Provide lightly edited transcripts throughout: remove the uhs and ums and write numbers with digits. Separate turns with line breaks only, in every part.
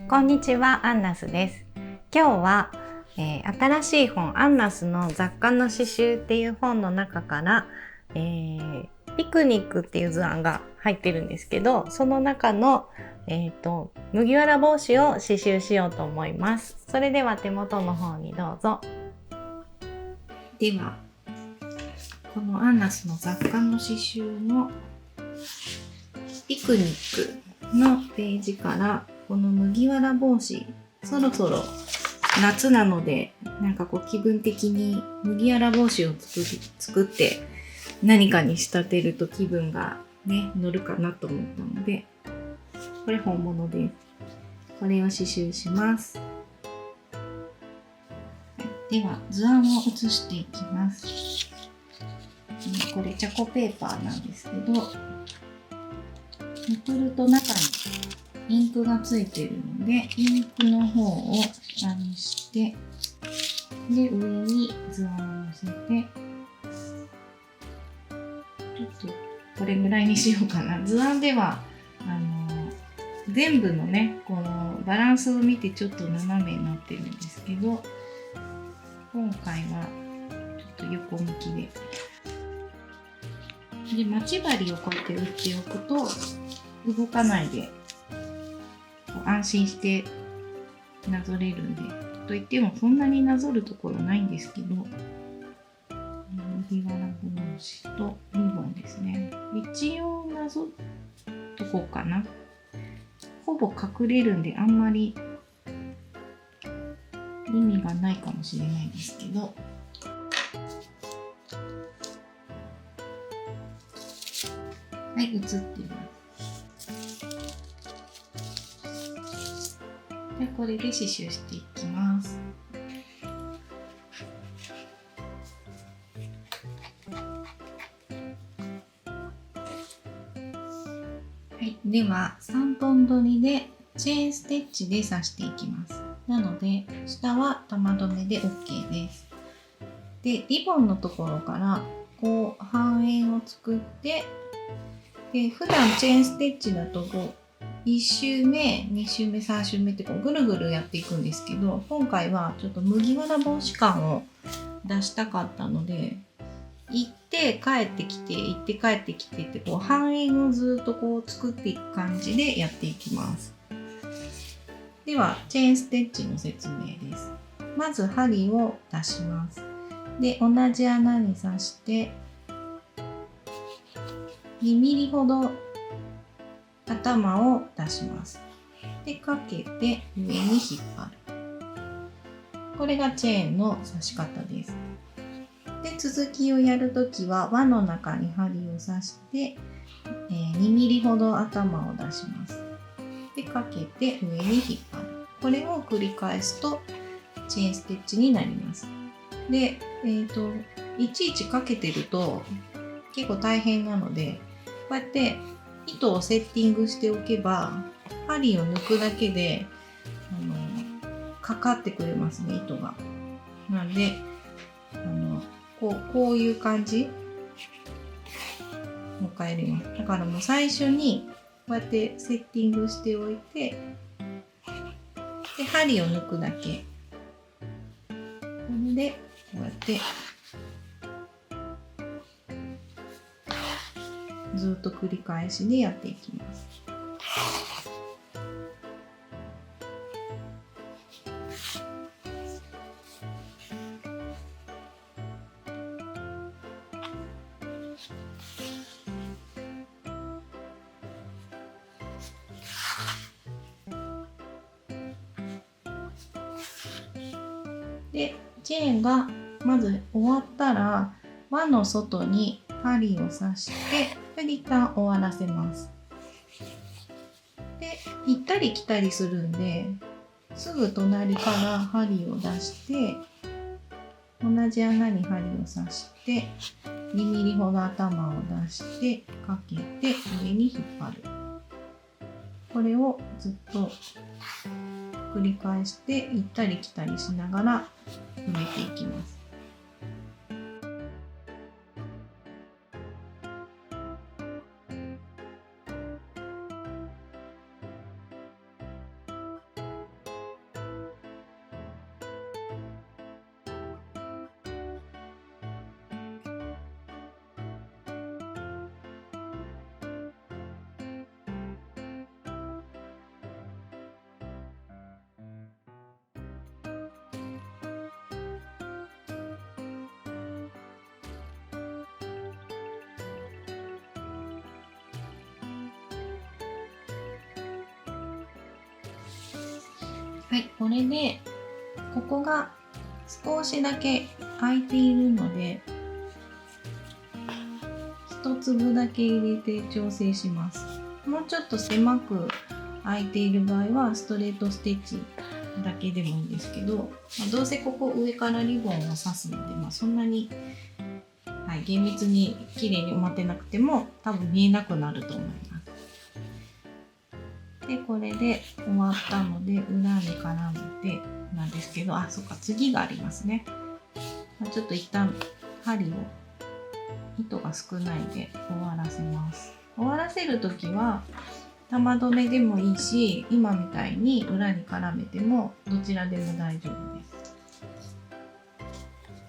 こんにちは、アンナスです。今日は、新しい本アンナスの雑貨の刺繍っていう本の中から、ピクニックっていう図案が入ってるんですけど、その中の、麦わら帽子を刺繍しようと思います。それでは手元の方にどうぞ。ではこのアンナスの雑貨の刺繍のピクニックのページからこの麦わら帽子、そろそろ夏なのでなんかこう気分的に麦わら帽子を作って何かに仕立てると気分がね乗るかなと思ったので、これ本物です。これを刺繍します。では図案を写していきます。これチャコペーパーなんですけど、めくると中にインクがついてるので、インクの方を下にして、で上に図案を乗せて、ちょっとこれぐらいにしようかな。図案では全部のねこのバランスを見てちょっと斜めになってるんですけど、今回はちょっと横向きで。で待ち針をこうやって打っておくと動かないで安心してなぞれるんで、といってもそんなになぞるところないんですけど、麦わら帽子とリボンですね。一応なぞっとこうかな。ほぼ隠れるんであんまり意味がないかもしれないですけど、はい、写っています。でこれで刺繍していきます。はい、では3本取りでチェーンステッチで刺していきます。なので下は玉留めで OK です。でリボンのところからこう半円を作って、で普段チェーンステッチだとこう1周目2周目3周目ってこうぐるぐるやっていくんですけど、今回はちょっと麦わら帽子感を出したかったので、行って帰ってきて行って帰ってきてってこう半円をずっとこう作っていく感じでやっていきます。ではチェーンステッチの説明です。まず針を出します。で同じ穴に刺して2ミリほど頭を出します。でかけて上に引っ張る。これがチェーンの刺し方です。で続きをやるときは輪の中に針を刺して、2ミリほど頭を出します。でかけて上に引っ張る。これを繰り返すとチェーンステッチになります。で、いちいちかけてると結構大変なので、こうやって糸をセッティングしておけば針を抜くだけでかかってくれますね、糸が。なんでこういう感じもう一回やります。だからもう最初にこうやってセッティングしておいて、で針を抜くだけ。これでこうやってずっと繰り返しでやっていきます。でチェーンがまず終わったら輪の外に針を刺して一旦終わらせます。で行ったり来たりするんですぐ隣から針を出して同じ穴に針を刺して2ミリほど頭を出してかけて上に引っ張る。これをずっと繰り返して行ったり来たりしながら埋めていきます。はい、これでここが少しだけ空いているので1粒だけ入れて調整します。もうちょっと狭く空いている場合はストレートステッチだけでもいいんですけど、どうせここ上からリボンを刺すので、そんなに、厳密に綺麗に埋まってなくても多分見えなくなると思います。でこれで終わったので裏に絡めてなんですけど、そっか、次がありますね。ちょっと一旦針を糸が少ないで終わらせます。終わらせる時は玉留めでもいいし、今みたいに裏に絡めてもどちらでも大丈夫です。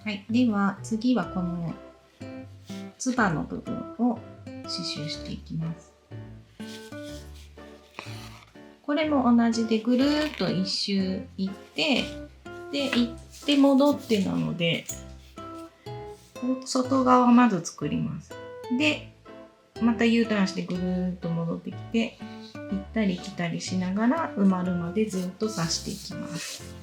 はい、では次はこのつばの部分を刺繍していきます。これも同じでぐるーっと一周いって、で行って戻ってなので外側をまず作ります。でまた U ターンしてぐるーっと戻ってきて行ったり来たりしながら埋まるまでずっと刺していきます。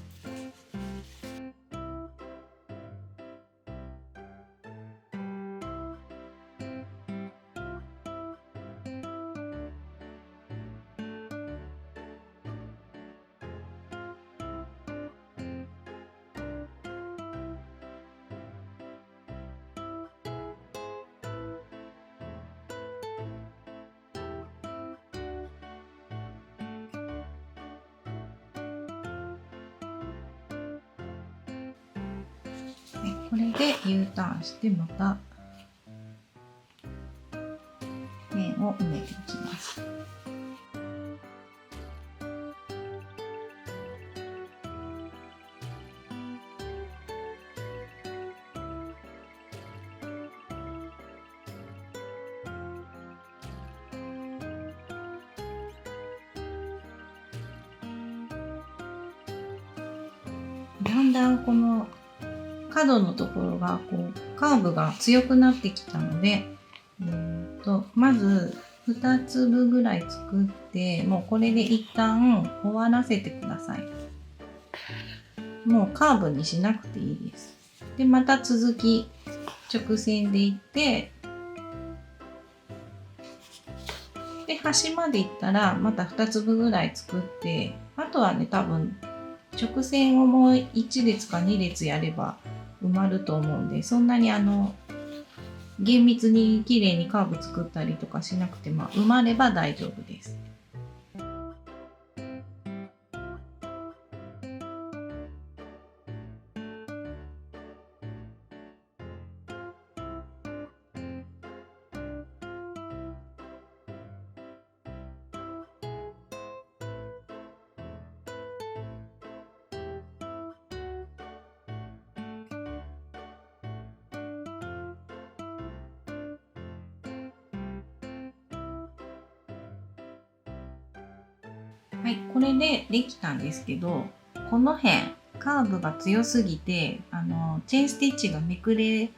これで U ターンしてまた面を埋めていきます。だんだんこの角のところがカーブが強くなってきたので、まず2粒ぐらい作って、もうこれで一旦終わらせてください。もうカーブにしなくていいです。でまた続き直線でいって、で端までいったらまた2粒ぐらい作って、あとはね多分直線をもう1列か2列やれば埋まると思うんで、そんなに厳密に綺麗にカーブ作ったりとかしなくても埋まれば大丈夫です。はい、これでできたんですけど、この辺カーブが強すぎてチェーンステッチがめくれ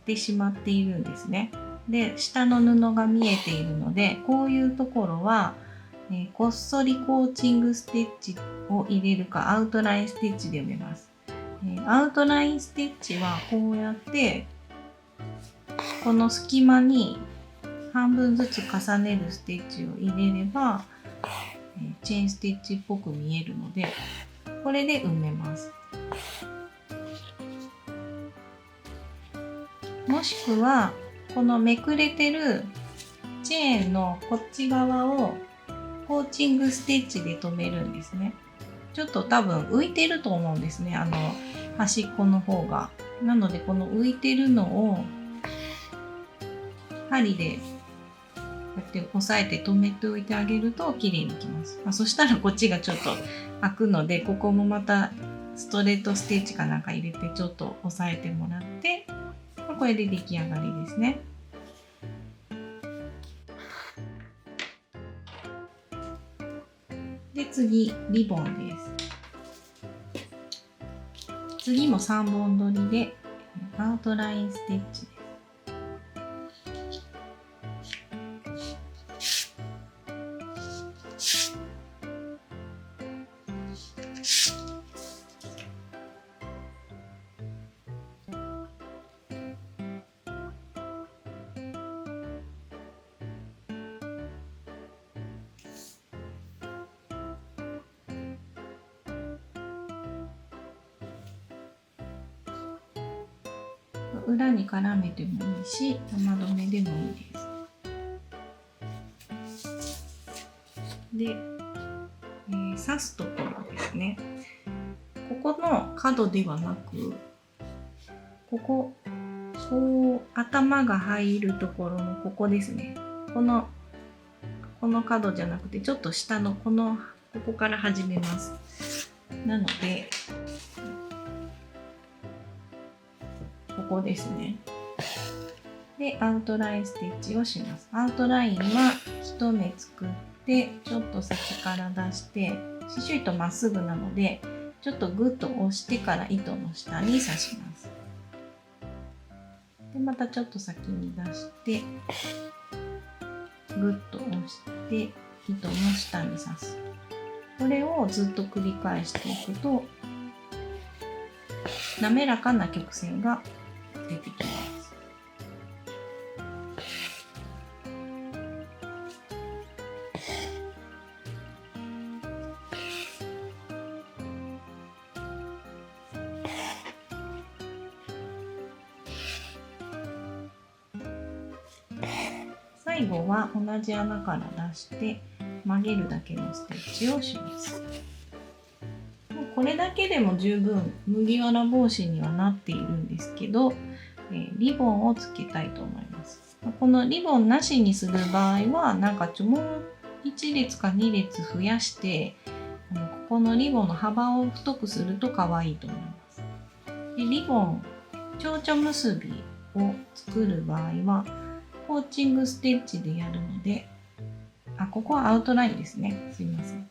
てしまっているんですね。で下の布が見えているので、こういうところは、こっそりコーチングステッチを入れるかアウトラインステッチで埋めます。アウトラインステッチはこうやってこの隙間に半分ずつ重ねるステッチを入れればチェーンステッチっぽく見えるので、これで埋めます。もしくはこのめくれてるチェーンのこっち側をコーチングステッチで留めるんですね。ちょっと多分浮いてると思うんですね、端っこの方が。なのでこの浮いてるのを針でこうやって押さえて留めておいてあげると綺麗にきます。そしたらこっちがちょっと開くので、ここもまたストレートステッチかなんか入れてちょっと押さえてもらって、これで出来上がりですね。で次リボンです。次も3本取りでアウトラインステッチです。裏に絡めてもいいし、玉留めでもいいです。で、刺すところですね。ここの角ではなく、こう頭が入るところのここですね。この角じゃなくて、ちょっと下のここから始めます。なので、ここですね。で、アウトラインステッチをします。アウトラインは一目作って、ちょっと先から出して、刺繍糸まっすぐなので、ちょっとグッと押してから糸の下に刺します。で、またちょっと先に出して、グッと押して糸の下に刺す。これをずっと繰り返していくと、滑らかな曲線が出てきます。最後は同じ穴から出して曲げるだけのステッチをします。もうこれだけでも十分麦わら帽子にはなっているんですけど、リボンをつけたいと思います。このリボンなしにする場合はなんかもう1列か2列増やしてここのリボンの幅を太くすると可愛いと思います。でリボン蝶々結びを作る場合はコーチングステッチでやるので、ここはアウトラインですね。すいません。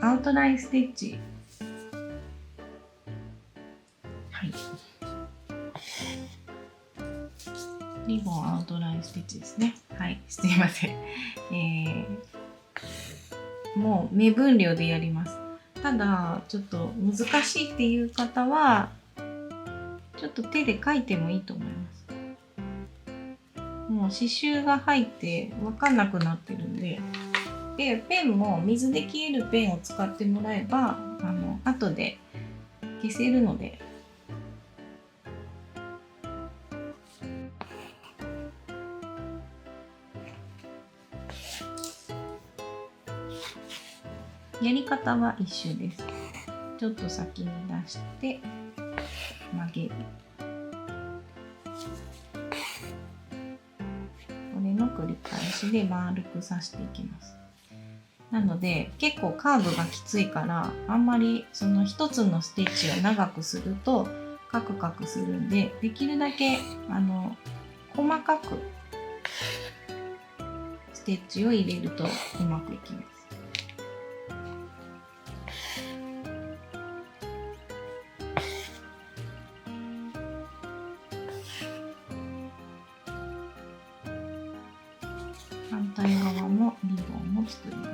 アウトラインステッチ。はい。リボンアウトラインステッチですね。はい。すいません。もう目分量でやります。ただ、ちょっと難しいっていう方は、ちょっと手で描いてもいいと思います。もう刺繍が入って分かんなくなってるんで、ペンも水で消えるペンを使ってもらえば後で消せるので、やり方は一緒です。ちょっと先に出して曲げる。これの繰り返しで丸く刺していきます。なので結構カーブがきついからあんまりその一つのステッチを長くするとカクカクするんで、できるだけ細かくステッチを入れるとうまくいきます。反対側もリボンを作ります。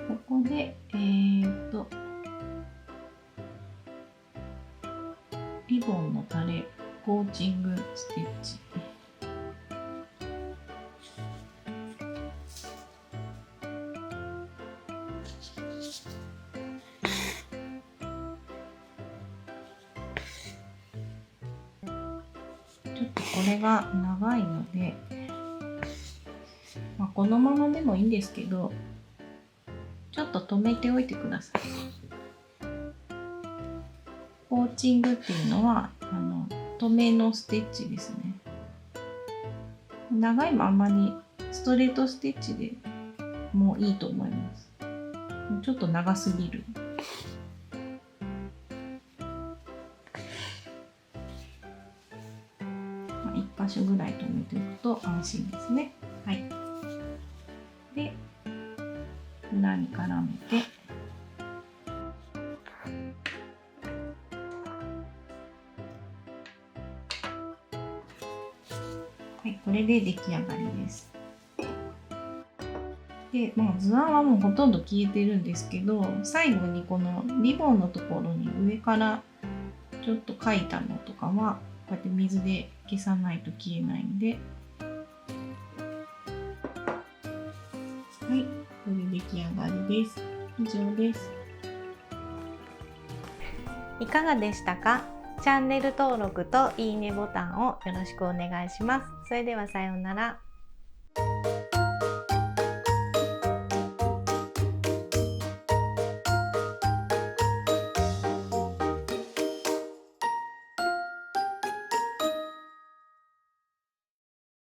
ここでリボンのタレコーチングステッチ。ちょっとこれが長いので、このままでもいいんですけど、ちょっと止めておいてください。コーチングっていうのは止めのステッチですね。長いままにストレートステッチでもいいと思います。ちょっと長すぎる。1箇所ぐらい止めておくと安心ですね。はい。で、裏に絡めてはい、これで出来上がりです。で、図案はもうほとんど消えてるんですけど、最後にこのリボンのところに上からちょっと描いたのとかはこうやって水で消さないと消えないんで、はい、これで出来上がりです。以上です。いかがでしたか？チャンネル登録といいねボタンをよろしくお願いします。それではさようなら。